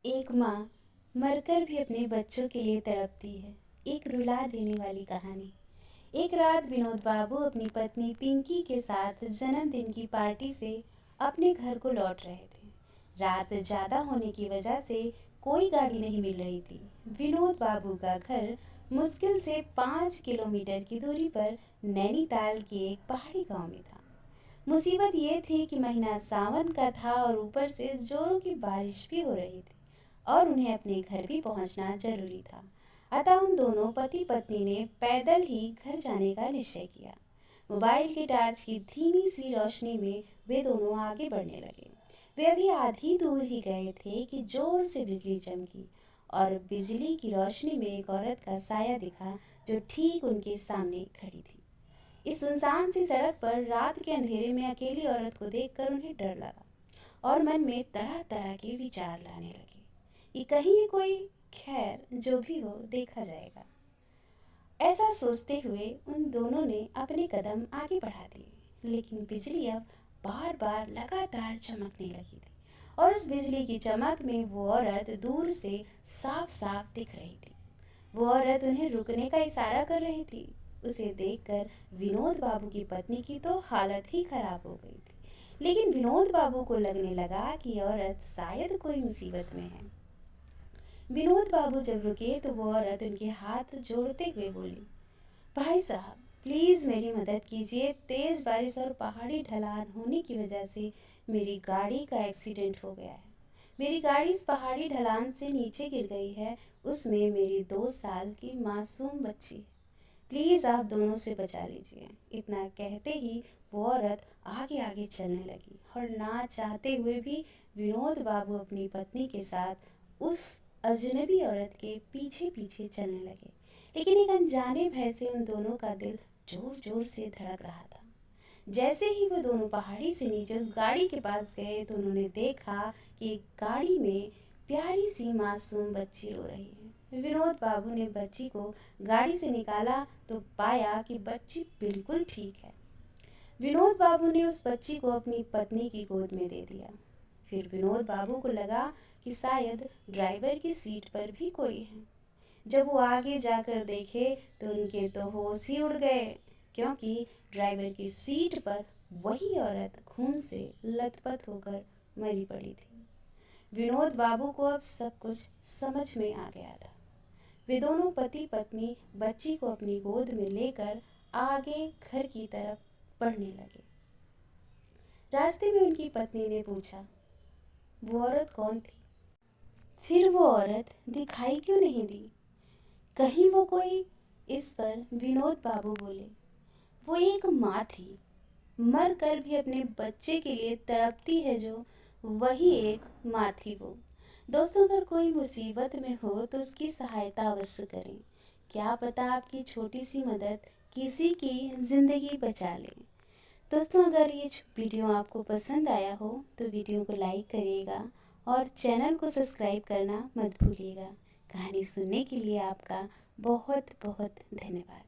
एक माँ मरकर भी अपने बच्चों के लिए तड़पती है। एक रुला देने वाली कहानी। एक रात विनोद बाबू अपनी पत्नी पिंकी के साथ जन्मदिन की पार्टी से अपने घर को लौट रहे थे। रात ज़्यादा होने की वजह से कोई गाड़ी नहीं मिल रही थी। विनोद बाबू का घर मुश्किल से 5 किलोमीटर की दूरी पर नैनीताल के एक पहाड़ी गांव में था। मुसीबत ये थी कि महीना सावन का था और ऊपर से जोरों की बारिश भी हो रही थी और उन्हें अपने घर भी पहुंचना जरूरी था। अतः उन दोनों पति पत्नी ने पैदल ही घर जाने का निश्चय किया। मोबाइल की टॉर्च की धीमी सी रोशनी में वे दोनों आगे बढ़ने लगे। वे अभी आधी दूर ही गए थे कि जोर से बिजली चमकी और बिजली की रोशनी में एक औरत का साया दिखा जो ठीक उनके सामने खड़ी थी। इस सुनसान सी सड़क पर रात के अंधेरे में अकेली औरत को देखकर उन्हें डर लगा और मन में तरह तरह के विचार लाने लगे कि कहीं ये कोई खैर जो भी हो देखा जाएगा। ऐसा सोचते हुए उन दोनों ने अपने कदम आगे बढ़ा दिए, लेकिन बिजली अब बार बार लगातार चमकने लगी थी और उस बिजली की चमक में वो औरत दूर से साफ साफ दिख रही थी। वो औरत उन्हें रुकने का इशारा कर रही थी। उसे देखकर विनोद बाबू की पत्नी की तो हालत ही खराब हो गई थी, लेकिन विनोद बाबू को लगने लगा कि औरत शायद कोई मुसीबत में है। विनोद बाबू जब रुके तो वो औरत उनके हाथ जोड़ते हुए बोली, भाई साहब प्लीज़ मेरी मदद कीजिए। तेज़ बारिश और पहाड़ी ढलान होने की वजह से मेरी गाड़ी का एक्सीडेंट हो गया है। मेरी गाड़ी इस पहाड़ी ढलान से नीचे गिर गई है। उसमें मेरी 2 साल की मासूम बच्ची है। प्लीज़ आप दोनों से बचा लीजिए। इतना कहते ही वो औरत आगे आगे चलने लगी और ना चाहते हुए भी विनोद बाबू अपनी पत्नी के साथ उस अजनबी औरत के पीछे पीछे चलने लगे। लेकिन एक अनजाने भय से उन दोनों का दिल जोर जोर से धड़क रहा था। जैसे ही वो दोनों पहाड़ी से नीचे उस गाड़ी के पास गए तो उन्होंने देखा कि एक गाड़ी में प्यारी सी मासूम बच्ची रो रही है। विनोद बाबू ने बच्ची को गाड़ी से निकाला तो पाया कि बच्ची बिल्कुल ठीक है। विनोद बाबू ने उस बच्ची को अपनी पत्नी की गोद में दे दिया। फिर विनोद बाबू को लगा कि शायद ड्राइवर की सीट पर भी कोई है। जब वो आगे जाकर देखे तो उनके तो होश ही उड़ गए, क्योंकि ड्राइवर की सीट पर वही औरत खून से लथपथ होकर मरी पड़ी थी। विनोद बाबू को अब सब कुछ समझ में आ गया था। वे दोनों पति पत्नी बच्ची को अपनी गोद में लेकर आगे घर की तरफ बढ़ने लगे। रास्ते में उनकी पत्नी ने पूछा, वो औरत कौन थी? फिर वो औरत दिखाई क्यों नहीं दी? कहीं वो कोई? इस पर विनोद बाबू बोले, वो एक माँ थी, मर कर भी अपने बच्चे के लिए तड़पती है जो, वही एक माँ थी वो। दोस्तों, अगर कोई मुसीबत में हो तो उसकी सहायता अवश्य करें। क्या पता आपकी छोटी सी मदद किसी की ज़िंदगी बचा ले। दोस्तों, अगर ये वीडियो आपको पसंद आया हो तो वीडियो को लाइक करिएगा और चैनल को सब्सक्राइब करना मत भूलिएगा। कहानी सुनने के लिए आपका बहुत बहुत धन्यवाद।